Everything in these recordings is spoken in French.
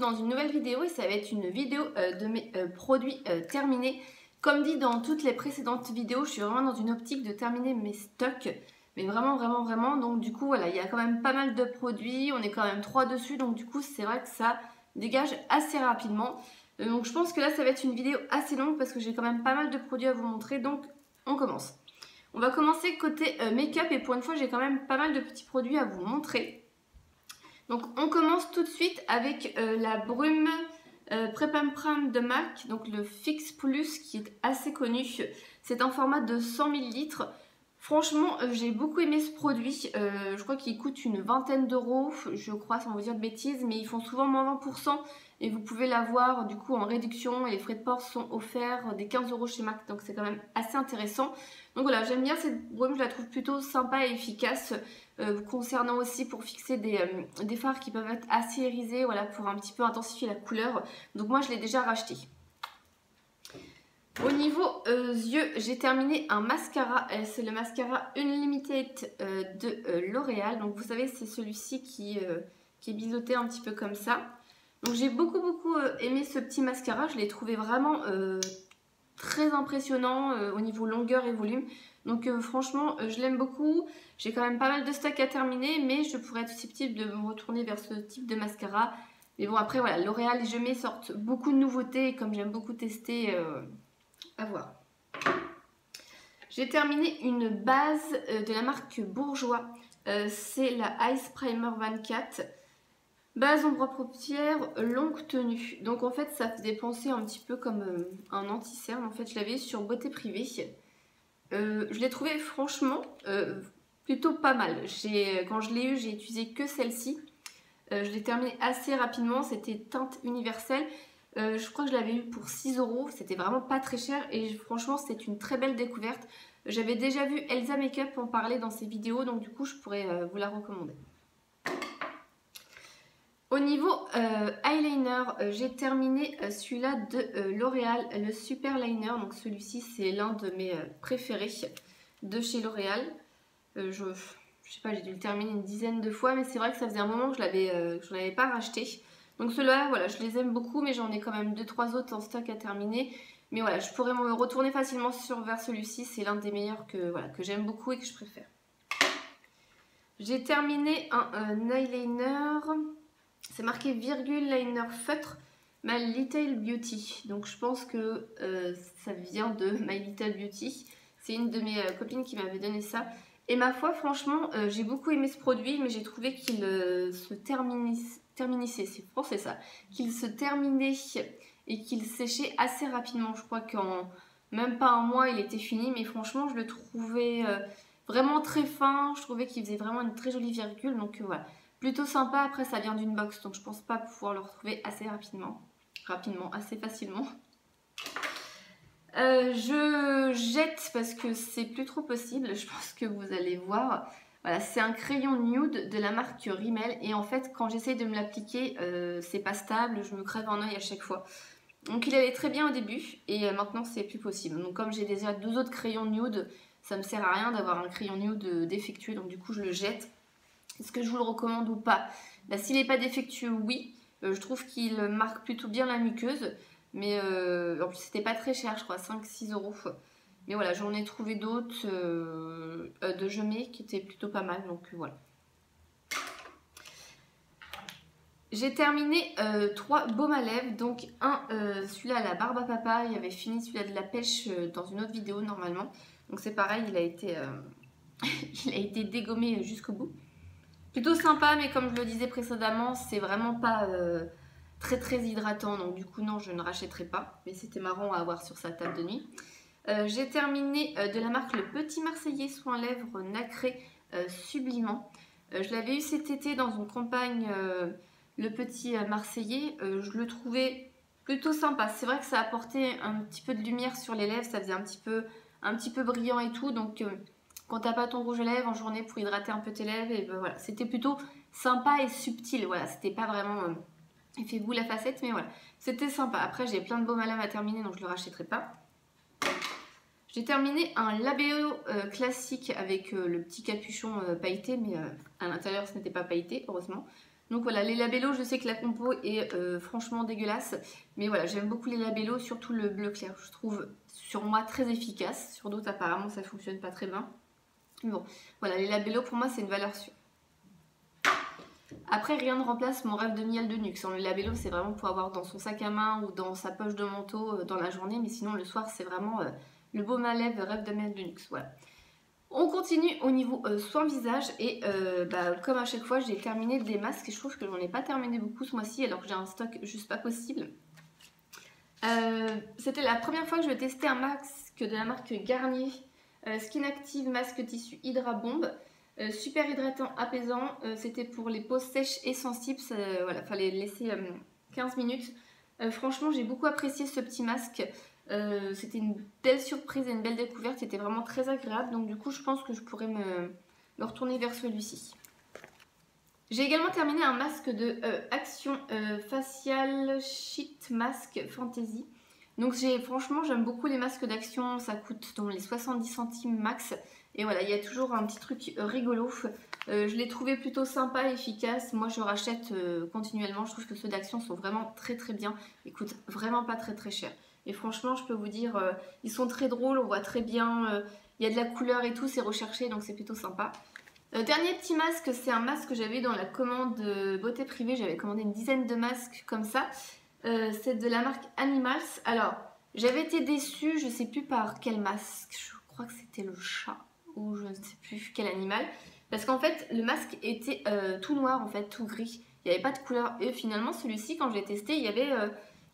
dans une nouvelle vidéo et ça va être une vidéo de mes produits terminés. Comme dit dans toutes les précédentes vidéos, je suis vraiment dans une optique de terminer mes stocks. Mais vraiment. Donc du coup, voilà, il y a quand même pas mal de produits. On est quand même 3 dessus. Donc du coup, c'est vrai que ça dégage assez rapidement. Donc je pense que là, ça va être une vidéo assez longue parce que j'ai quand même pas mal de produits à vous montrer. Donc on commence. On va commencer côté make-up et pour une fois, j'ai quand même pas mal de petits produits à vous montrer. Donc on commence tout de suite avec la brume Prep and Prime de MAC, donc le Fix Plus qui est assez connu. C'est un format de 100 ml. Franchement, j'ai beaucoup aimé ce produit. Je crois qu'il coûte une vingtaine d'euros, je crois, sans vous dire de bêtises, mais ils font souvent moins 20% et vous pouvez l'avoir du coup en réduction et les frais de port sont offerts des 15 euros chez MAC, donc c'est quand même assez intéressant. Donc voilà, j'aime bien cette brume, je la trouve plutôt sympa et efficace. Concernant aussi pour fixer des fards qui peuvent être assez irisés, voilà, pour un petit peu intensifier la couleur. Donc moi je l'ai déjà racheté. Au niveau yeux, j'ai terminé un mascara, c'est le mascara Unlimited de L'Oréal. Donc vous savez, c'est celui-ci qui est biseauté un petit peu comme ça. Donc j'ai beaucoup aimé ce petit mascara, je l'ai trouvé vraiment très impressionnant au niveau longueur et volume. Donc franchement, je l'aime beaucoup. J'ai quand même pas mal de stocks à terminer, mais je pourrais être susceptible de me retourner vers ce type de mascara. Mais bon, après voilà, L'Oréal et Je Mets sortent beaucoup de nouveautés, et comme j'aime beaucoup tester, à voir. J'ai terminé une base de la marque Bourjois. C'est la Ice Primer 24. Base ombre paupières longue tenue. Donc en fait ça faisait penser un petit peu comme un anti-cerne. En fait je l'avais sur Beauté Privée. Je l'ai trouvé franchement plutôt pas mal. Quand je l'ai eu, j'ai utilisé que celle-ci. Je l'ai terminée assez rapidement. C'était teinte universelle. Je crois que je l'avais eu pour 6 euros. C'était vraiment pas très cher. Et franchement, c'est une très belle découverte. J'avais déjà vu Elsa Makeup en parler dans ses vidéos. Donc du coup, je pourrais vous la recommander. Au niveau eyeliner, j'ai terminé celui-là de L'Oréal, le Super Liner. Donc celui-ci, c'est l'un de mes préférés de chez L'Oréal. Je sais pas, j'ai dû le terminer une dizaine de fois, mais c'est vrai que ça faisait un moment que je l'avais pas racheté. Donc ceux-là, voilà, je les aime beaucoup, mais j'en ai quand même 2-3 autres en stock à terminer. Mais voilà, je pourrais me retourner facilement vers celui-ci. C'est l'un des meilleurs que j'aime beaucoup et que je préfère. J'ai terminé un eyeliner... C'est marqué virgule liner feutre My Little Beauty. Donc je pense que ça vient de My Little Beauty. C'est une de mes copines qui m'avait donné ça. Et ma foi, franchement, j'ai beaucoup aimé ce produit, mais j'ai trouvé qu'il se terminissait. C'est français ça. Qu'il se terminait et qu'il séchait assez rapidement. Je crois qu'en même pas un mois, il était fini. Mais franchement, je le trouvais vraiment très fin. Je trouvais qu'il faisait vraiment une très jolie virgule. Donc voilà. Plutôt sympa, après ça vient d'une box, donc je pense pas pouvoir le retrouver assez assez facilement. Je jette parce que c'est plus trop possible, je pense que vous allez voir. Voilà, c'est un crayon nude de la marque Rimmel et en fait quand j'essaye de me l'appliquer, c'est pas stable, je me crève un œil à chaque fois. Donc il allait très bien au début et maintenant c'est plus possible. Donc comme j'ai déjà 2 autres crayons nude, ça me sert à rien d'avoir un crayon nude défectueux, donc du coup je le jette. Est-ce que je vous le recommande ou pas? Bah, s'il n'est pas défectueux, oui. Je trouve qu'il marque plutôt bien la muqueuse. Mais en plus, c'était pas très cher, je crois, 5-6 euros. Mais voilà, j'en ai trouvé d'autres de Je Mets qui étaient plutôt pas mal. Donc voilà. J'ai terminé 3 baumes à lèvres. Donc celui-là à la barbe à papa. Il avait fini celui-là de la pêche dans une autre vidéo normalement. Donc c'est pareil, il a été dégommé jusqu'au bout. Plutôt sympa, mais comme je le disais précédemment, c'est vraiment pas très hydratant. Donc du coup, non, je ne rachèterai pas. Mais c'était marrant à avoir sur sa table de nuit. J'ai terminé de la marque Le Petit Marseillais Soin Lèvres Nacré Sublimant. Je l'avais eu cet été dans une campagne Le Petit Marseillais. Je le trouvais plutôt sympa. C'est vrai que ça apportait un petit peu de lumière sur les lèvres. Ça faisait un petit peu brillant et tout. Donc... quand t'as pas ton rouge à lèvres en journée pour hydrater un peu tes lèvres, et ben voilà, c'était plutôt sympa et subtil. Voilà, c'était pas vraiment effet boule à facettes, mais voilà, c'était sympa. Après, j'ai plein de baumes à lèvres à terminer, donc je le rachèterai pas. J'ai terminé un Labéo classique avec le petit capuchon pailleté, mais à l'intérieur, ce n'était pas pailleté, heureusement. Donc voilà, les labellos, je sais que la compo est franchement dégueulasse. Mais voilà, j'aime beaucoup les labellos, surtout le bleu clair. Je trouve sur moi très efficace. Sur d'autres, apparemment, ça fonctionne pas très bien. Mais bon, voilà, les labellos, pour moi, c'est une valeur sûre. Après, rien ne remplace mon rêve de miel de nuque. Le labello, c'est vraiment pour avoir dans son sac à main ou dans sa poche de manteau dans la journée. Mais sinon, le soir, c'est vraiment le baume à lèvres rêve de miel de nuque. Voilà. On continue au niveau soin visage et comme à chaque fois j'ai terminé des masques et je trouve que j'en ai pas terminé beaucoup ce mois-ci alors que j'ai un stock juste pas possible. C'était la première fois que je testais un masque de la marque Garnier Skin Active Masque Tissu Hydra Bombe. Super hydratant, apaisant, c'était pour les peaux sèches et sensibles, voilà, fallait laisser 15 minutes. Franchement j'ai beaucoup apprécié ce petit masque. C'était une belle surprise et une belle découverte, c'était vraiment très agréable, donc du coup je pense que je pourrais me retourner vers celui-ci. J'ai également terminé un masque de Action Facial Sheet Mask Fantasy. Donc franchement j'aime beaucoup les masques d'Action, ça coûte dans les 70 centimes max. Et voilà, il y a toujours un petit truc rigolo. Je l'ai trouvé plutôt sympa, efficace. Moi je rachète continuellement, je trouve que ceux d'Action sont vraiment très très bien. Ils coûtent vraiment pas très très cher. Et franchement, je peux vous dire, ils sont très drôles, on voit très bien, il y a de la couleur et tout, c'est recherché, donc c'est plutôt sympa. Dernier petit masque, c'est un masque que j'avais dans la commande beauté privée, j'avais commandé une dizaine de masques comme ça. C'est de la marque Animals. Alors, j'avais été déçue, je sais plus par quel masque, je crois que c'était le chat, ou je ne sais plus quel animal. Parce qu'en fait, le masque était tout noir, en fait, tout gris. Il n'y avait pas de couleur. Et finalement, celui-ci, quand je l'ai testé, il y avait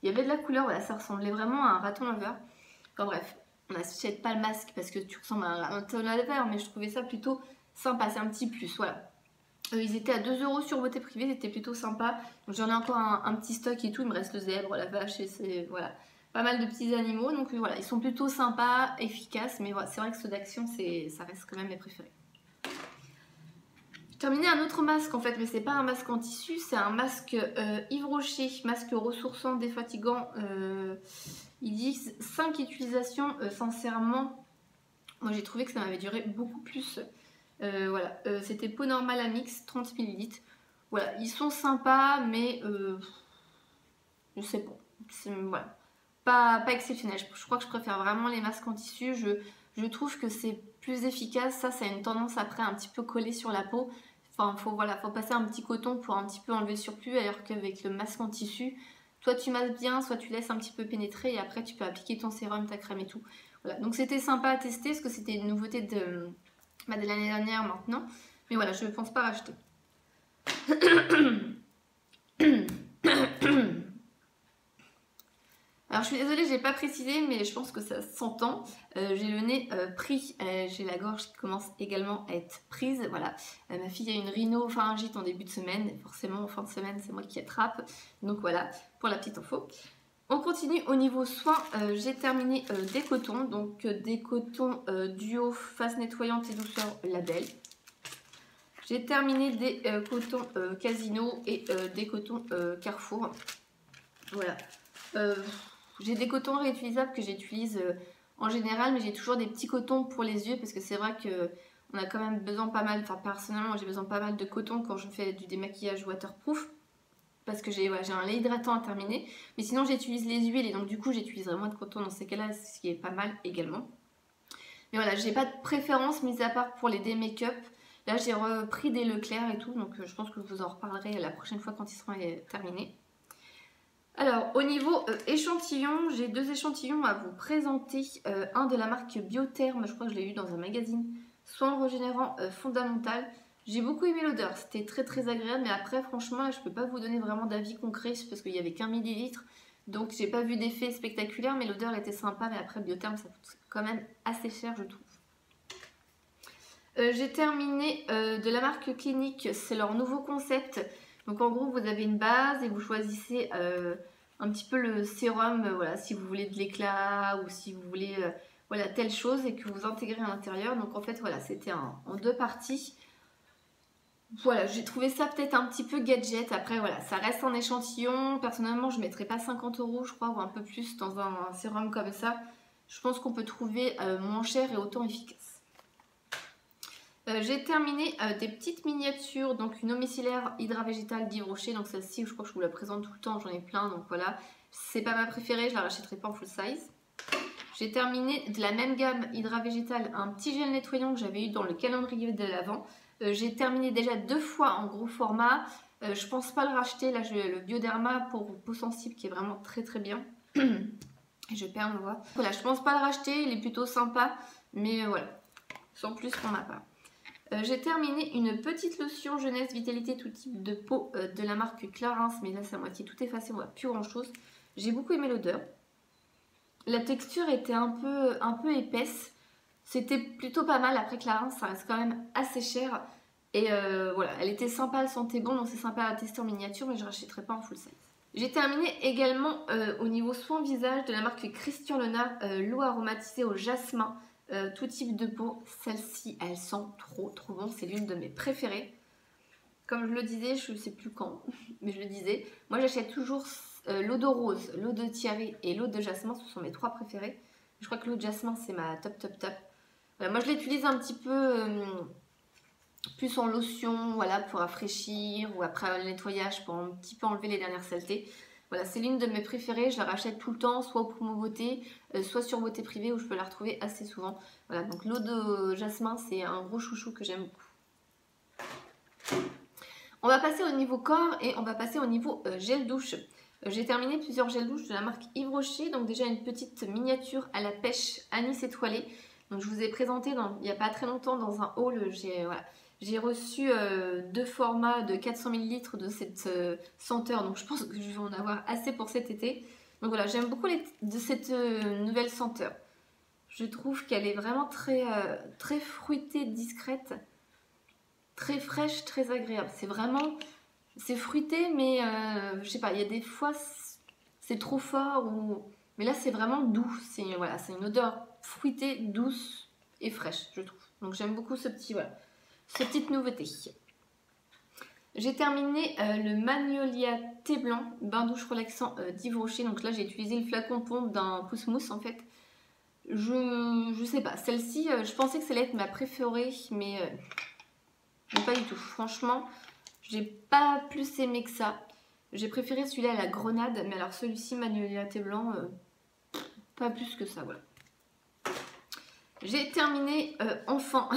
de la couleur, voilà, ça ressemblait vraiment à un raton laveur. Enfin bref, on n'achète pas le masque parce que tu ressembles à un raton laveur, mais je trouvais ça plutôt sympa, c'est un petit plus, voilà. Ils étaient à 2 € sur beauté privée, c'était plutôt sympa. Donc j'en ai encore un petit stock et tout, il me reste le zèbre, la vache, et c'est voilà, pas mal de petits animaux. Donc voilà, ils sont plutôt sympas, efficaces, mais voilà, c'est vrai que ceux d'Action, ça reste quand même mes préférés. J'ai terminé un autre masque en fait, mais c'est pas un masque en tissu, c'est un masque Yves Rocher, masque ressourçant, défatigant. Ils disent 5 utilisations, sincèrement, moi j'ai trouvé que ça m'avait duré beaucoup plus. Voilà, c'était peau normale à mix, 30 ml. Voilà, ils sont sympas, mais je sais pas, voilà, pas exceptionnel. Je crois que je préfère vraiment les masques en tissu. Je trouve que c'est plus efficace. Ça a une tendance après un petit peu coller sur la peau. Enfin, faut passer un petit coton pour un petit peu enlever le surplus, alors qu'avec le masque en tissu, soit tu masques bien, soit tu laisses un petit peu pénétrer et après tu peux appliquer ton sérum, ta crème et tout. Voilà, donc c'était sympa à tester parce que c'était une nouveauté de l'année dernière maintenant. Mais voilà, je ne pense pas racheter. Alors je suis désolée, j'ai pas précisé, mais je pense que ça s'entend. J'ai le nez pris, j'ai la gorge qui commence également à être prise. Voilà, ma fille a une rhinopharyngite en début de semaine, et forcément en fin de semaine c'est moi qui attrape. Donc voilà, pour la petite info. On continue au niveau soins, j'ai terminé des cotons, donc des cotons duo face nettoyante et douceur label. J'ai terminé des cotons Casino et des cotons Carrefour. Voilà. J'ai des cotons réutilisables que j'utilise en général, mais j'ai toujours des petits cotons pour les yeux parce que c'est vrai que on a quand même besoin pas mal, enfin personnellement j'ai besoin pas mal de coton quand je fais du démaquillage waterproof parce que j'ai un lait hydratant à terminer, mais sinon j'utilise les huiles et donc du coup j'utiliserai moins de coton dans ces cas-là, ce qui est pas mal également. Mais voilà, j'ai pas de préférence mis à part pour les make-up. Là j'ai repris des Leclerc et tout, donc je pense que je vous en reparlerai la prochaine fois quand ils seront terminés. Alors, au niveau échantillon, j'ai 2 échantillons à vous présenter. Un de la marque Biotherme, je crois que je l'ai eu dans un magazine. Soin régénérant fondamental. J'ai beaucoup aimé l'odeur, c'était très très agréable. Mais après, franchement, je ne peux pas vous donner vraiment d'avis concret parce qu'il n'y avait qu'1 millilitre. Donc, j'ai pas vu d'effet spectaculaire, mais l'odeur était sympa. Mais après, Biotherme, ça coûte quand même assez cher, je trouve. J'ai terminé de la marque Clinique, c'est leur nouveau concept. Donc en gros, vous avez une base et vous choisissez un petit peu le sérum, voilà, si vous voulez de l'éclat ou si vous voulez voilà, telle chose et que vous intégrez à l'intérieur. Donc en fait, voilà, c'était en 2 parties. Voilà, j'ai trouvé ça peut-être un petit peu gadget. Après, voilà, ça reste un échantillon. Personnellement, je ne mettrais pas 50 €, je crois, ou un peu plus dans un sérum comme ça. Je pense qu'on peut trouver moins cher et autant efficace. J'ai terminé des petites miniatures, donc une eau micellaire Hydra Végétale d'Yves Rocher, donc celle-ci je crois que je vous la présente tout le temps, j'en ai plein, donc voilà. C'est pas ma préférée, je la rachèterai pas en full size. J'ai terminé de la même gamme Hydra Végétale un petit gel nettoyant que j'avais eu dans le calendrier de l'Avent. J'ai terminé déjà 2 fois en gros format. Je pense pas le racheter, là j'ai le Bioderma pour peau sensible qui est vraiment très très bien. Et je perds ma voix. Voilà, je pense pas le racheter, il est plutôt sympa, mais voilà, sans plus pour ma part. J'ai terminé une petite lotion jeunesse vitalité tout type de peau de la marque Clarins, mais là c'est à moitié tout effacé, on voit plus grand chose. J'ai beaucoup aimé l'odeur. La texture était un peu épaisse, c'était plutôt pas mal. Après Clarins ça reste quand même assez cher. Et voilà, elle était sympa, elle sentait bon, donc c'est sympa à tester en miniature, mais je ne rachèterai pas en full size. J'ai terminé également au niveau soin visage de la marque Christian Lena, l'eau aromatisée au jasmin. Tout type de peau, celle-ci elle sent trop bon, c'est l'une de mes préférées. Comme je le disais, je ne sais plus quand, mais je le disais, moi j'achète toujours l'eau de rose, l'eau de Thierry et l'eau de jasmin, ce sont mes 3 préférées. Je crois que l'eau de jasmin c'est ma top. Voilà, moi je l'utilise un petit peu plus en lotion, voilà, pour rafraîchir ou après le nettoyage pour un petit peu enlever les dernières saletés. Voilà, c'est l'une de mes préférées, je la rachète tout le temps, soit au Promo Beauté, soit sur Beauté Privée où je peux la retrouver assez souvent. Voilà, donc l'eau de jasmin, c'est un gros chouchou que j'aime beaucoup. On va passer au niveau corps et on va passer au niveau gel douche. J'ai terminé plusieurs gels douche de la marque Yves Rocher, donc déjà une petite miniature à la pêche anis étoilé. Donc je vous ai présenté il n'y a pas très longtemps dans un haul, j'ai reçu 2 formats de 400 ml de cette senteur, donc je pense que je vais en avoir assez pour cet été. Donc voilà, j'aime beaucoup de cette nouvelle senteur. Je trouve qu'elle est vraiment très fruitée, discrète, très fraîche, très agréable. C'est fruité, mais je sais pas, il y a des fois c'est trop fort, mais là c'est vraiment doux. C'est une odeur fruitée, douce et fraîche, je trouve. Donc j'aime beaucoup cette petite nouveauté. J'ai terminé le Magnolia thé blanc, bain douche relaxant d'Yves Rocher. Donc là, j'ai utilisé le flacon pompe d'un pouce mousse en fait. Je sais pas, celle-ci, je pensais que ça allait être ma préférée, mais pas du tout. Franchement, j'ai pas plus aimé que ça. J'ai préféré celui-là à la grenade, mais alors celui-ci, Magnolia thé blanc, pas plus que ça, voilà. J'ai terminé enfin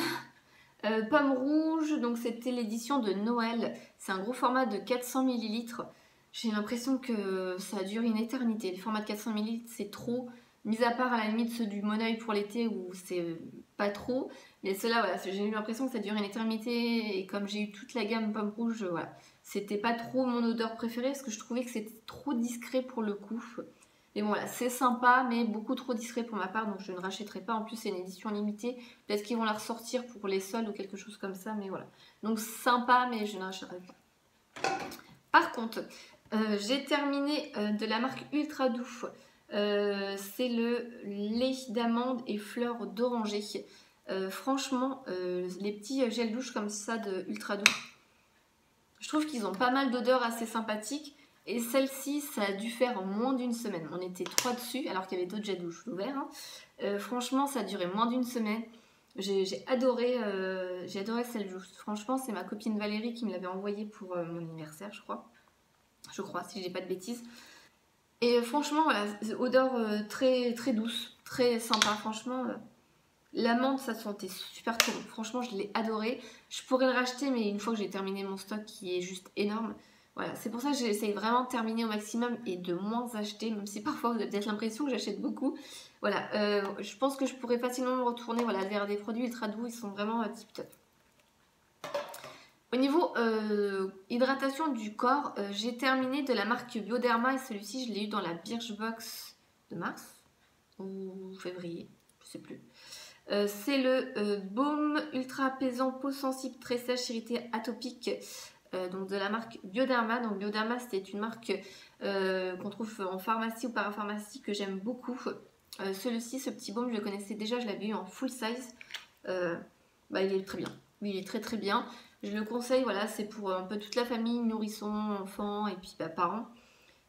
Pomme rouge, donc c'était l'édition de Noël. C'est un gros format de 400 ml. J'ai l'impression que ça dure une éternité. Les formats de 400 ml, c'est trop. Mis à part à la limite ceux du Moneuil pour l'été où c'est pas trop. Mais ceux-là, voilà, j'ai eu l'impression que ça dure une éternité. Et comme j'ai eu toute la gamme Pomme rouge, voilà. C'était pas trop mon odeur préférée parce que je trouvais que c'était trop discret pour le coup. Mais bon, voilà, c'est sympa, mais beaucoup trop discret pour ma part, donc je ne rachèterai pas. En plus, c'est une édition limitée. Peut-être qu'ils vont la ressortir pour les soldes ou quelque chose comme ça, mais voilà. Donc sympa, mais je ne rachèterai pas. Par contre, j'ai terminé de la marque Ultra Doux. C'est le lait d'amande et fleurs d'oranger. Franchement, les petits gels douche comme ça de Ultra Doux, je trouve qu'ils ont pas mal d'odeurs assez sympathiques. Et celle-ci, ça a dû faire moins d'une semaine. On était 3 dessus, alors qu'il y avait d'autres gels douche ouverts. Hein. Franchement, ça a duré moins d'une semaine. J'ai adoré celle douche. Franchement, c'est ma copine Valérie qui me l'avait envoyée pour mon anniversaire, je crois. Je crois, si je dis pas de bêtises. Et franchement, voilà, odeur très, très douce, très sympa. Franchement, l'amande, ça sentait super bon. Franchement, je l'ai adoré. Je pourrais le racheter, mais une fois que j'ai terminé mon stock qui est juste énorme. Voilà, c'est pour ça que j'essaye vraiment de terminer au maximum et de moins acheter, même si parfois vous avez peut-être l'impression que j'achète beaucoup. Voilà, je pense que je pourrais facilement me retourner vers des produits ultra doux, ils sont vraiment tip top. Au niveau hydratation du corps, j'ai terminé de la marque Bioderma et celui-ci je l'ai eu dans la Birchbox de mars ou février, je sais plus. C'est le baume ultra apaisant peau sensible très sèche irritée atopique. Donc de la marque Bioderma. Donc Bioderma, c'était une marque qu'on trouve en pharmacie ou parapharmacie que j'aime beaucoup. Celui-ci, ce petit baume, je le connaissais déjà, je l'avais eu en full size. Il est très bien. Oui, il est très très bien. Je le conseille, voilà, c'est pour un peu toute la famille, nourrissons, enfants et puis parents.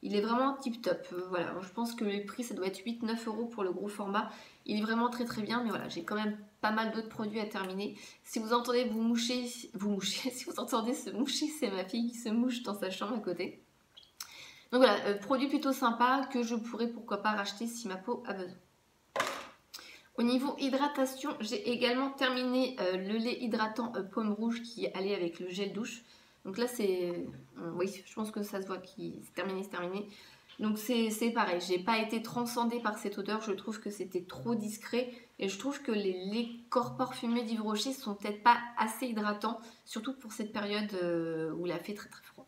Il est vraiment tip top. Voilà, je pense que le prix ça doit être 8-9 € pour le gros format. Il est vraiment très très bien, mais voilà, j'ai quand même pas mal d'autres produits à terminer. Si vous entendez vous moucher, si vous entendez se moucher, c'est ma fille qui se mouche dans sa chambre à côté. Donc voilà, produit plutôt sympa que je pourrais pourquoi pas racheter si ma peau a besoin. Au niveau hydratation, j'ai également terminé le lait hydratant pomme rouge qui allait avec le gel douche. Donc là c'est... oui, je pense que ça se voit qui c'est terminé, c'est terminé. Donc c'est pareil, j'ai pas été transcendée par cette odeur, je trouve que c'était trop discret. Et je trouve que les corps parfumés d'Yves Rocher sont peut-être pas assez hydratants, surtout pour cette période où il a fait très très froid.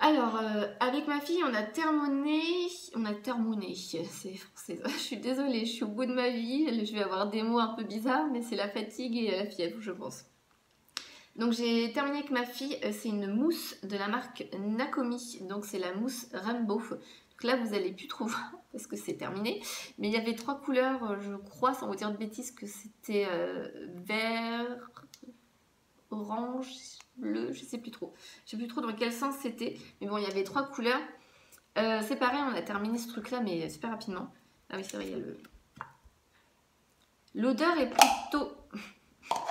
Alors, avec ma fille, on a terminé, c'est français, je suis désolée, je suis au bout de ma vie, je vais avoir des mots un peu bizarres, mais c'est la fatigue et la fièvre, je pense. Donc j'ai terminé avec ma fille, c'est une mousse de la marque Nakomi, donc c'est la mousse Rainbow. Donc là, vous allez plus trouver parce que c'est terminé, mais il y avait 3 couleurs, je crois, sans vous dire de bêtises, que c'était vert, orange, bleu, je sais plus trop. Je sais plus trop dans quel sens c'était. Mais bon, il y avait 3 couleurs. C'est pareil, on a terminé ce truc-là, mais super rapidement. Ah oui, c'est vrai, il y a le... L'odeur est plutôt...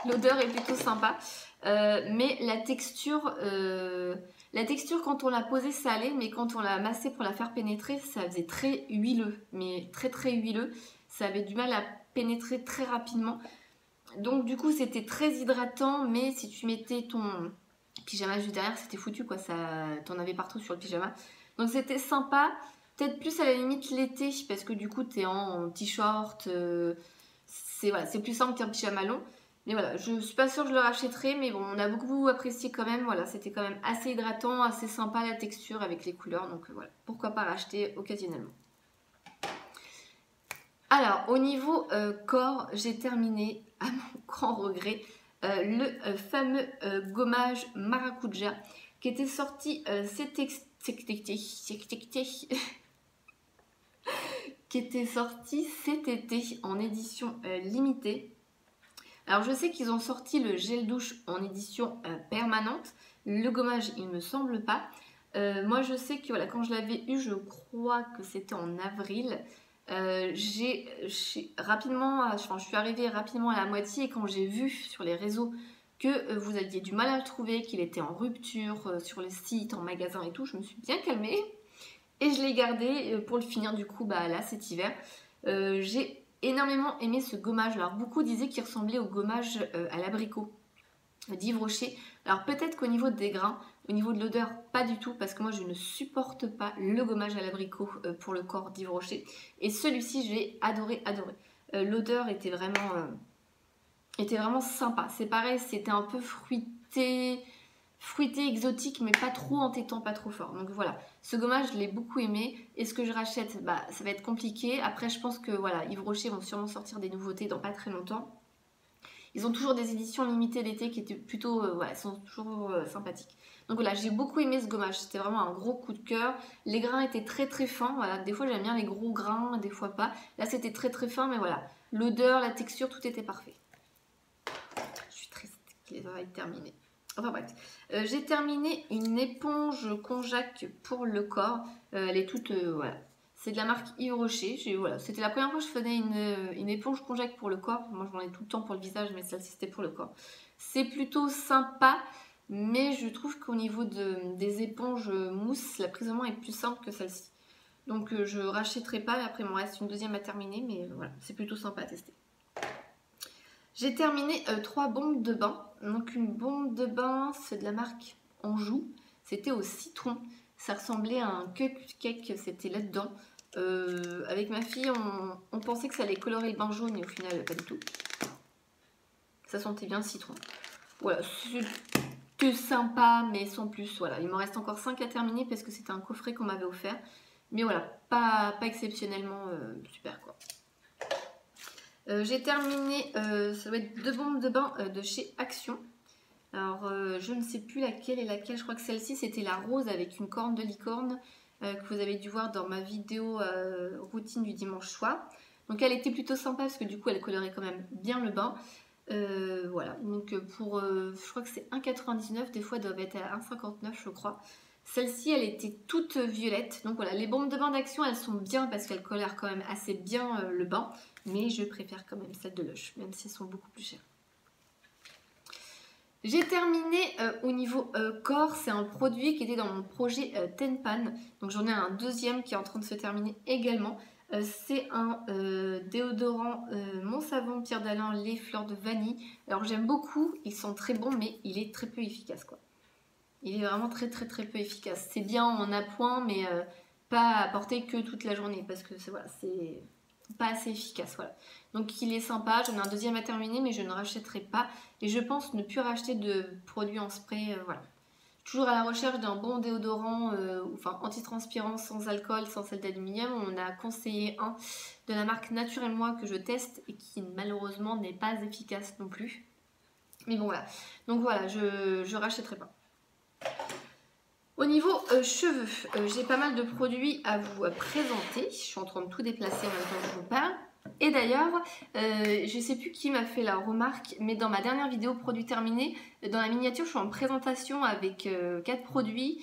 L'odeur est plutôt sympa. Mais la texture, quand on l'a posée, ça allait. Mais quand on l'a massée pour la faire pénétrer, ça faisait très huileux. Mais très très huileux. Ça avait du mal à pénétrer très rapidement. Donc du coup c'était très hydratant, mais si tu mettais ton pyjama juste derrière, c'était foutu quoi, t'en avais partout sur le pyjama. Donc c'était sympa, peut-être plus à la limite l'été, parce que du coup t'es en t-shirt, c'est plus simple qu'un pyjama long. Mais voilà, je suis pas sûre que je le rachèterai, mais bon, on a beaucoup apprécié quand même, voilà, c'était quand même assez hydratant, assez sympa la texture avec les couleurs, donc voilà, pourquoi pas racheter occasionnellement. Alors, au niveau corps, j'ai terminé, à mon grand regret, le fameux gommage maracuja qui était sorti cet été en édition limitée. Alors, je sais qu'ils ont sorti le gel douche en édition permanente. Le gommage, il me semble pas. Moi, je sais que voilà, quand je l'avais eu, je crois que c'était en avril. Je suis arrivée rapidement à la moitié et quand j'ai vu sur les réseaux que vous aviez du mal à le trouver, qu'il était en rupture sur le site, en magasin et tout, je me suis bien calmée et je l'ai gardé pour le finir du coup là cet hiver. J'ai énormément aimé ce gommage. Alors beaucoup disaient qu'il ressemblait au gommage à l'abricot d'Yves Rocher. Alors peut-être qu'au niveau des grains, au niveau de l'odeur, pas du tout, parce que moi je ne supporte pas le gommage à l'abricot pour le corps d'Yves Rocher. Et celui-ci, j'ai adoré. L'odeur était vraiment sympa. C'est pareil, c'était un peu fruité, exotique, mais pas trop entêtant, pas trop fort. Donc voilà, ce gommage, je l'ai beaucoup aimé. Est-ce que je rachète? Bah, ça va être compliqué. Après, je pense que voilà, Yves Rocher vont sûrement sortir des nouveautés dans pas très longtemps. Ils ont toujours des éditions limitées l'été qui étaient plutôt, sont toujours sympathiques. Donc voilà, j'ai beaucoup aimé ce gommage. C'était vraiment un gros coup de cœur. Les grains étaient très très fins. Voilà, des fois j'aime bien les gros grains, des fois pas. Là c'était très très fin, mais voilà, l'odeur, la texture, tout était parfait. Je suis triste qu'il ait terminé. Enfin bref, j'ai terminé une éponge konjac pour le corps. Elle est toute, voilà. C'est de la marque Yves Rocher. Voilà, c'était la première fois que je faisais une éponge konjac pour le corps. Moi, j'en ai tout le temps pour le visage, mais celle-ci, c'était pour le corps. C'est plutôt sympa, mais je trouve qu'au niveau des éponges mousse, la prise en main est plus simple que celle-ci. Donc, je rachèterai pas. Après, il m'en reste une deuxième à terminer, mais voilà, c'est plutôt sympa à tester. J'ai terminé 3 bombes de bain. Donc, une bombe de bain, c'est de la marque Anjou. C'était au citron. Ça ressemblait à un cupcake, c'était là-dedans. Avec ma fille, on pensait que ça allait colorer le bain jaune, et au final, pas du tout. Ça sentait bien le citron. Voilà, c'était sympa, mais sans plus. Voilà, il m'en reste encore 5 à terminer parce que c'était un coffret qu'on m'avait offert. Mais voilà, pas exceptionnellement super quoi. J'ai terminé, ça va être 2 bombes de bain de chez Action. Alors, je ne sais plus laquelle est laquelle. Je crois que celle-ci, c'était la rose avec une corne de licorne que vous avez dû voir dans ma vidéo routine du dimanche soir. Donc, elle était plutôt sympa parce que du coup, elle colorait quand même bien le bain. Voilà, donc je crois que c'est 1,99. Des fois, elles doivent être à 1,59, je crois. Celle-ci, elle était toute violette. Donc voilà, les bombes de bain d'Action, elles sont bien parce qu'elles colorent quand même assez bien le bain. Mais je préfère quand même celles de Lush, même si elles sont beaucoup plus chères. J'ai terminé au niveau corps, c'est un produit qui était dans mon projet Tenpan. Donc j'en ai un deuxième qui est en train de se terminer également. C'est un déodorant Mon Savon Pierre d'Alain les fleurs de vanille. Alors j'aime beaucoup, ils sont très bons mais il est très peu efficace quoi. Il est vraiment très peu efficace. C'est bien en appoint mais pas à porter que toute la journée parce que c'est voilà, c'est pas assez efficace. Voilà. Donc il est sympa, j'en ai un deuxième à terminer mais je ne rachèterai pas. Et je pense ne plus racheter de produits en spray. Voilà. Toujours à la recherche d'un bon déodorant, enfin antitranspirant sans alcool, sans sel d'aluminium. On a conseillé un de la marque Nature et Moi que je teste et qui malheureusement n'est pas efficace non plus. Mais bon voilà. Donc voilà, je rachèterai pas. Au niveau cheveux, j'ai pas mal de produits à vous présenter. Je suis en train de tout déplacer en même temps que je vous parle. Et d'ailleurs, je ne sais plus qui m'a fait la remarque, mais dans ma dernière vidéo produit terminé, dans la miniature, je suis en présentation avec 4 produits,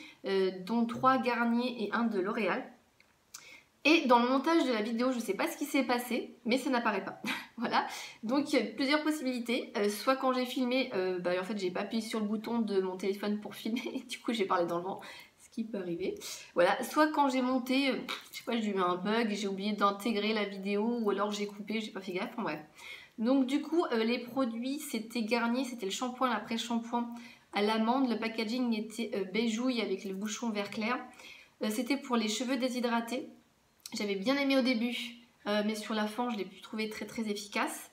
dont 3 Garnier et 1 de L'Oréal. Et dans le montage de la vidéo, je ne sais pas ce qui s'est passé, mais ça n'apparaît pas. Voilà, donc il y a plusieurs possibilités. Soit quand j'ai filmé, en fait j'ai pas appuyé sur le bouton de mon téléphone pour filmer, et du coup j'ai parlé dans le vent, ce qui peut arriver. Voilà, soit quand j'ai monté, je sais pas, j'ai eu un bug, j'ai oublié d'intégrer la vidéo, ou alors j'ai coupé, j'ai pas fait gaffe, enfin bref. Donc du coup, les produits, c'était Garnier, c'était le shampoing, l'après-shampoing à l'amande, le packaging était beigouille avec le bouchon vert clair. C'était pour les cheveux déshydratés. J'avais bien aimé au début, mais sur la fin, je l'ai pu trouver très efficace.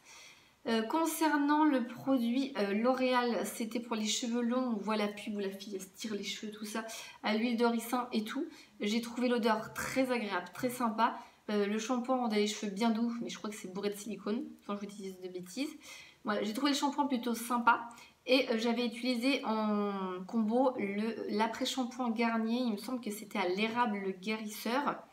Concernant le produit L'Oréal, c'était pour les cheveux longs. On voit la pub où la fille se tire les cheveux, tout ça, à l'huile de ricin et tout. J'ai trouvé l'odeur très agréable, très sympa. Le shampoing rendait les cheveux bien doux, mais je crois que c'est bourré de silicone, sans que je vous dise de bêtises. Voilà, j'ai trouvé le shampoing plutôt sympa. Et j'avais utilisé en combo l'après-shampoing Garnier. Il me semble que c'était à l'érable guérisseur.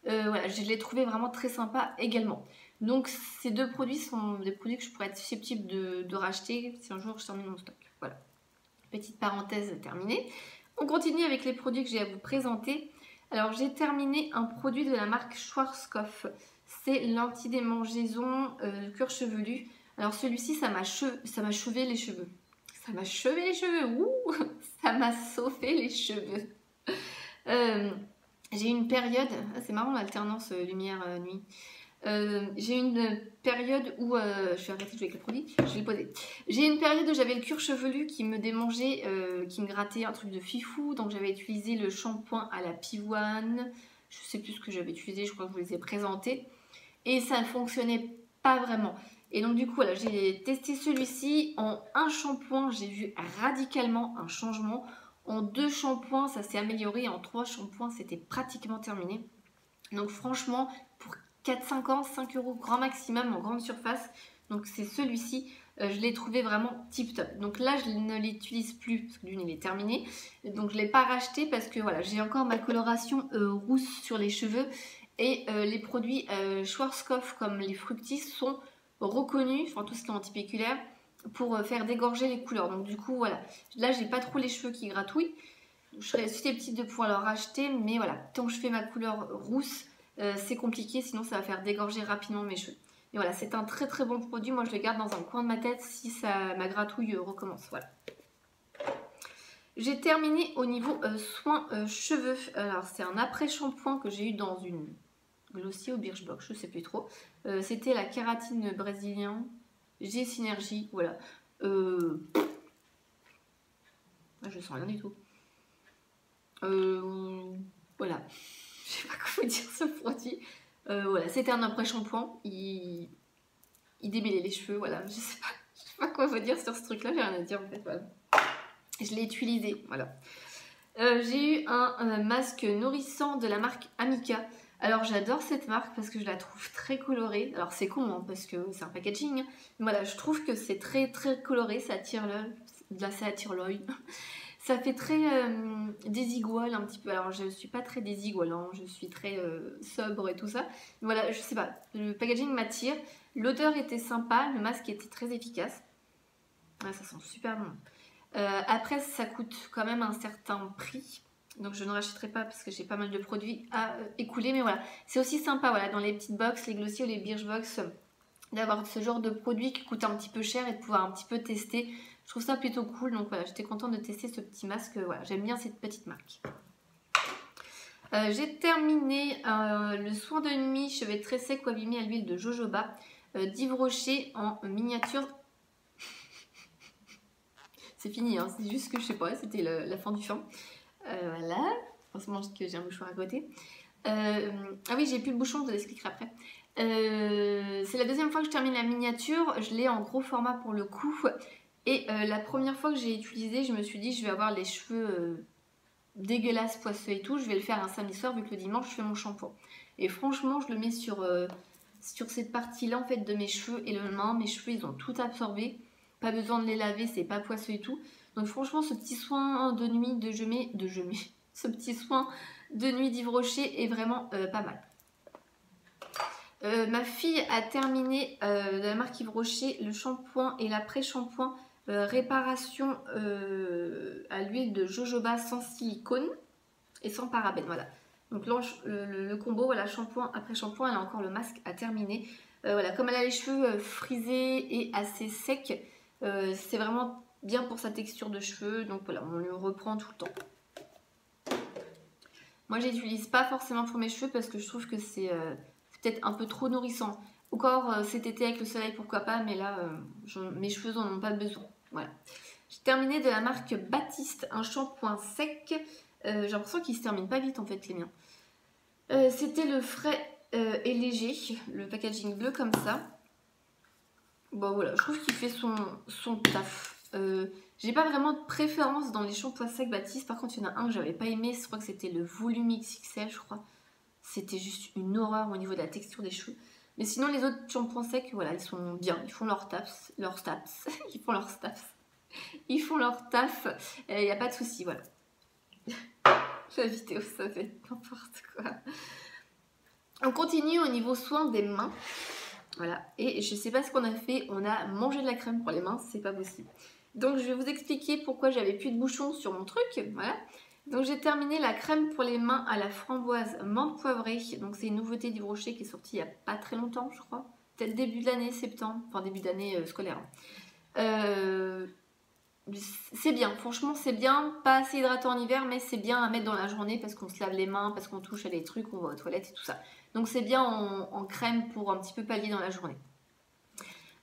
Voilà, je l'ai trouvé vraiment très sympa également. Donc ces deux produits sont des produits que je pourrais être susceptible de racheter si un jour je termine mon stock. Voilà, petite parenthèse terminée. On continue avec les produits que j'ai à vous présenter. Alors j'ai terminé un produit de la marque Schwarzkopf. C'est l'antidémangeaison cuir chevelu. Alors celui-ci, ça m'a chevé les cheveux. Ça m'a chevé les cheveux, ouh, ça m'a sauvé les cheveux. J'ai eu une période, c'est marrant l'alternance lumière-nuit. J'ai une période où, je vais arrêter de jouer avec le produit, je vais le poser. J'ai une période où j'avais le cuir chevelu qui me démangeait, qui me grattait un truc de fifou. Donc j'avais utilisé le shampoing à la pivoine. Je sais plus ce que j'avais utilisé, je crois que je vous les ai présentés. Et ça ne fonctionnait pas vraiment. Et donc du coup, voilà, j'ai testé celui-ci. En un shampoing, j'ai vu radicalement un changement. En 2 shampoings, ça s'est amélioré. En 3 shampoings, c'était pratiquement terminé. Donc franchement, pour 4-5 ans, 5 € grand maximum en grande surface. Donc c'est celui-ci. Je l'ai trouvé vraiment tip top. Donc là, je ne l'utilise plus parce que d'une, il est terminé. Donc je ne l'ai pas racheté parce que voilà, j'ai encore ma coloration rousse sur les cheveux. Et les produits Schwarzkopf comme les Fructis sont reconnus, enfin tout ce qui est antipéculaire, pour faire dégorger les couleurs. Donc du coup voilà, là j'ai pas trop les cheveux qui gratouillent. Je serais susceptible de pouvoir leur acheter, mais voilà, tant que je fais ma couleur rousse, c'est compliqué, sinon ça va faire dégorger rapidement mes cheveux. Et voilà, c'est un très bon produit, moi je le garde dans un coin de ma tête si ma gratouille recommence. Voilà. J'ai terminé au niveau soins cheveux. Alors c'est un après-shampoing que j'ai eu dans une Glossy ou Birchbox, je sais plus trop. C'était la kératine brésilien G-Synergie, voilà. Je sens rien du tout. Voilà. Je sais pas quoi vous dire ce produit. Voilà, c'était un après-shampoing. Il débellait les cheveux, voilà. Je sais pas quoi vous dire sur ce truc-là, j'ai rien à dire en fait, voilà. Je l'ai utilisé, voilà. J'ai eu un masque nourrissant de la marque Amica. Alors j'adore cette marque parce que je la trouve très colorée. Alors c'est con hein, parce que c'est un packaging. Mais voilà, je trouve que c'est très coloré, ça attire l'œil. Là ça attire l'œil. Ça fait très désigual un petit peu. Alors je suis pas très désigual, hein, je suis très sobre et tout ça. Mais voilà, je sais pas, le packaging m'attire. L'odeur était sympa, le masque était très efficace. Ouais, ça sent super bon. Après ça coûte quand même un certain prix. Donc je ne rachèterai pas parce que j'ai pas mal de produits à écouler. Mais voilà, c'est aussi sympa voilà, dans les petites box, les Glossier ou les Birchbox, d'avoir ce genre de produits qui coûtent un petit peu cher et de pouvoir un petit peu tester. Je trouve ça plutôt cool. Donc voilà, j'étais contente de tester ce petit masque. Voilà, j'aime bien cette petite marque. J'ai terminé le soin de nuit cheveux très secs ou abîmés à l'huile de jojoba d'Yves Rocher en miniature. C'est fini, hein, c'est juste que je sais pas, c'était la fin du fin. Voilà, heureusement que j'ai un bouchon à côté. Ah oui, j'ai plus de bouchon, je vous l'expliquerai après. C'est la deuxième fois que je termine la miniature, je l'ai en gros format pour le coup. Et la première fois que j'ai utilisé, je me suis dit je vais avoir les cheveux dégueulasses, poisseux et tout. Je vais le faire un samedi soir vu que le dimanche je fais mon shampoing. Et franchement, je le mets sur cette partie-là en fait de mes cheveux et le lendemain, mes cheveux ils ont tout absorbé. Pas besoin de les laver, c'est pas poisseux et tout. Donc franchement, ce petit soin de nuit ce petit soin de nuit d'Yves Rocher est vraiment pas mal. Ma fille a terminé de la marque Yves Rocher le shampoing et l'après-shampoing réparation à l'huile de jojoba sans silicone et sans parabènes. Voilà. Donc là, le combo, voilà, shampoing après shampoing, elle a encore le masque à terminer. Voilà, comme elle a les cheveux frisés et assez secs, c'est vraiment bien pour sa texture de cheveux. Donc voilà, on le reprend tout le temps. Moi, je n'utilise pas forcément pour mes cheveux parce que je trouve que c'est peut-être un peu trop nourrissant. Encore cet été avec le soleil, pourquoi pas, mais là, mes cheveux n'en ont pas besoin. Voilà. J'ai terminé de la marque Baptiste, un shampoing sec. J'ai l'impression qu'il se termine pas vite en fait, les miens. C'était le frais et léger, le packaging bleu comme ça. Bon voilà, je trouve qu'il fait son taf. J'ai pas vraiment de préférence dans les shampoings secs Baptiste. Par contre, il y en a un que j'avais pas aimé, je crois que c'était le Volume XXL, je crois. C'était juste une horreur au niveau de la texture des cheveux. Mais sinon, les autres shampoings secs, voilà, ils sont bien. Ils font leur taf. Ils font leur taf. Ils font leur taf. Il n'y a pas de souci, voilà. La vidéo, ça fait n'importe quoi. On continue au niveau soin des mains. Voilà. Et je sais pas ce qu'on a fait. On a mangé de la crème pour les mains. C'est pas possible. Donc, je vais vous expliquer pourquoi j'avais plus de bouchons sur mon truc. Voilà. Donc j'ai terminé la crème pour les mains à la framboise menthe poivrée. Donc c'est une nouveauté d'Yves Rocher qui est sortie il n'y a pas très longtemps, je crois. Peut-être début de l'année, septembre, enfin début d'année scolaire. C'est bien, franchement c'est bien. Pas assez hydratant en hiver, mais c'est bien à mettre dans la journée parce qu'on se lave les mains, parce qu'on touche à des trucs, on va aux toilettes et tout ça. Donc c'est bien en crème pour un petit peu pallier dans la journée.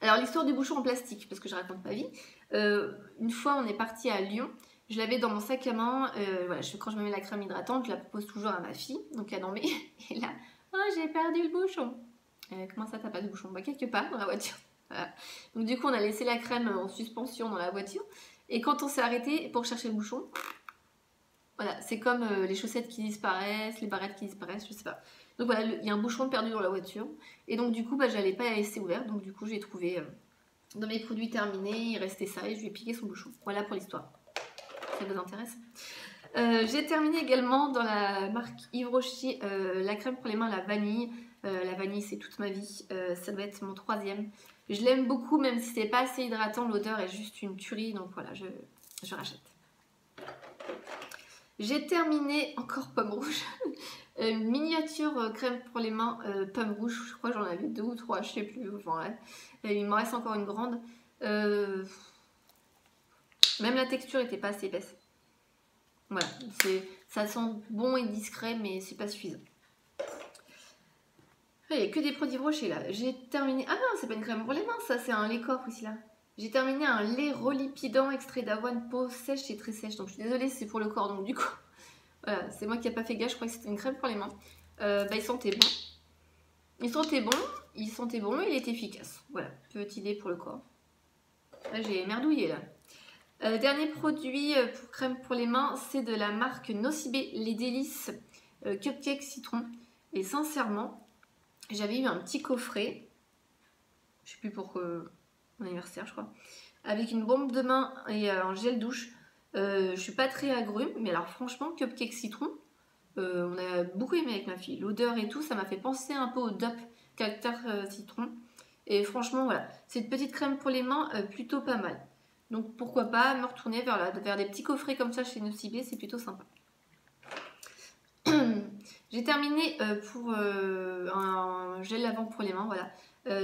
Alors l'histoire du bouchon en plastique, parce que je raconte ma vie. Une fois on est parti à Lyon. Je l'avais dans mon sac à main, voilà, quand je me mets la crème hydratante, je la propose toujours à ma fille, donc elle en met, et là, oh j'ai perdu le bouchon. Comment ça t'as pas de bouchon? Bah quelque part dans la voiture. Voilà. Donc du coup on a laissé la crème en suspension dans la voiture, et quand on s'est arrêté pour chercher le bouchon, voilà, c'est comme les chaussettes qui disparaissent, les barrettes qui disparaissent, je sais pas. Donc voilà, il y a un bouchon perdu dans la voiture, et donc du coup bah, j'allais pas la laisser ouverte, donc du coup j'ai trouvé dans mes produits terminés, il restait ça, et je lui ai piqué son bouchon. Voilà pour l'histoire. Ça vous intéresse? J'ai terminé également dans la marque Yves Rocher la crème pour les mains la vanille. La vanille c'est toute ma vie, ça doit être mon 3e. Je l'aime beaucoup même si c'est pas assez hydratant, l'odeur est juste une tuerie, donc voilà, je rachète. J'ai terminé, encore pomme rouge, une miniature crème pour les mains pomme rouge, je crois que j'en avais 2 ou 3, je sais plus, enfin, ouais. Il me reste encore une grande. Même la texture n'était pas assez épaisse. Voilà, ça sent bon et discret, mais c'est pas suffisant. Il n'y a que des produits brochés là. J'ai terminé... Ah non, c'est pas une crème pour les mains, ça, c'est un lait corps aussi là. J'ai terminé un lait relipidant extrait d'avoine, peau sèche et très sèche. Donc je suis désolée, c'est pour le corps, donc du coup... Voilà, c'est moi qui n'ai pas fait gaffe, je crois que c'était une crème pour les mains. Il sentait bon. Il sentait bon, il était efficace. Voilà, petit lait pour le corps. Là, j'ai merdouillé là. Dernier produit pour crème pour les mains, c'est de la marque Nocibé, les délices Cupcake Citron. Et sincèrement, j'avais eu un petit coffret, je sais plus pour mon anniversaire je crois, avec une bombe de main et un gel douche. Je suis pas très agrume, mais alors franchement, Cupcake Citron, on a beaucoup aimé avec ma fille. L'odeur et tout, ça m'a fait penser un peu au DOP Cactar Citron. Et franchement, voilà, cette petite crème pour les mains, plutôt pas mal. Donc pourquoi pas me retourner vers des petits coffrets comme ça chez Nocibé, c'est plutôt sympa. J'ai terminé pour un gel lavant pour les mains, voilà,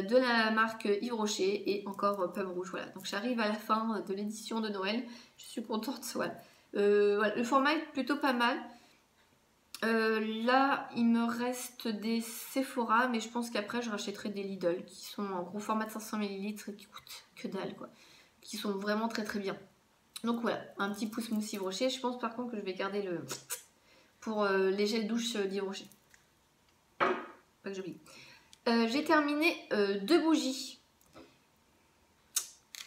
de la marque Yves Rocher et encore Pomme Rouge, voilà. Donc j'arrive à la fin de l'édition de Noël, je suis contente, voilà. Voilà. Le format est plutôt pas mal. Là, il me reste des Sephora, mais je pense qu'après je rachèterai des Lidl qui sont en gros format de 500 ml et qui coûtent que dalle, quoi. Qui sont vraiment très très bien. Donc voilà, un petit pouce mousse Yves Rocher. Je pense par contre que je vais garder le pour les gels douche d'Yves Rocher. Pas que j'oublie. J'ai terminé 2 bougies.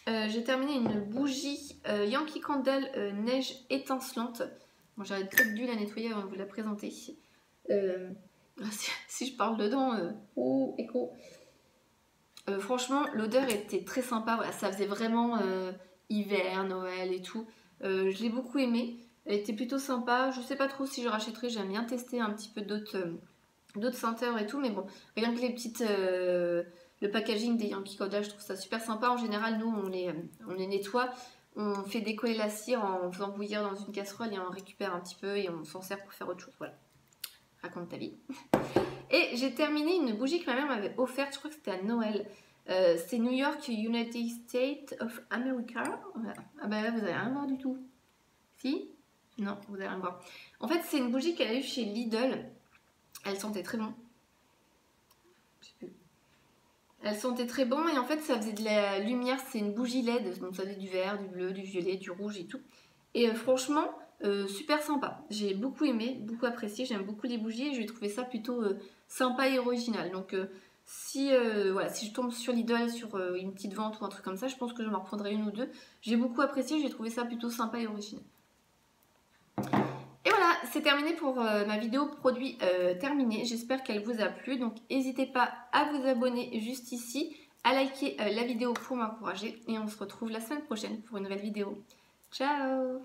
J'ai terminé une bougie Yankee Candle neige étincelante. Bon, j'arrête peut-être dû la nettoyer avant de vous la présenter. Si je parle dedans, oh, écho. Franchement, l'odeur était très sympa. Voilà, ça faisait vraiment hiver, Noël et tout. Je l'ai beaucoup aimé. Elle était plutôt sympa. Je sais pas trop si je rachèterai. J'aime bien tester un petit peu d'autres senteurs et tout. Mais bon, rien que les petites... le packaging des Yankee Candle, je trouve ça super sympa. En général, nous, on les nettoie. On fait décoller la cire en faisant bouillir dans une casserole et on récupère un petit peu et on s'en sert pour faire autre chose. Voilà. Raconte ta vie. Et j'ai terminé une bougie que ma mère m'avait offerte. Je crois que c'était à Noël. C'est New York, United States of America. Voilà. Ah bah là, vous n'allez rien voir du tout. Si? Non, vous n'allez rien voir. En fait, c'est une bougie qu'elle a eue chez Lidl. Elle sentait très bon. Je sais plus. Elle sentait très bon et en fait ça faisait de la lumière, c'est une bougie LED, donc ça faisait du vert, du bleu, du violet, du rouge et tout. Et franchement, super sympa. J'ai beaucoup aimé, beaucoup apprécié, j'aime beaucoup les bougies et je vais trouver ça plutôt sympa et original. Donc voilà, si je tombe sur Lidl, sur une petite vente ou un truc comme ça, je pense que je m'en reprendrai une ou deux. J'ai beaucoup apprécié, j'ai trouvé ça plutôt sympa et original. Et voilà, c'est terminé pour ma vidéo produit terminée. J'espère qu'elle vous a plu. Donc n'hésitez pas à vous abonner juste ici, à liker la vidéo pour m'encourager. Et on se retrouve la semaine prochaine pour une nouvelle vidéo. Ciao!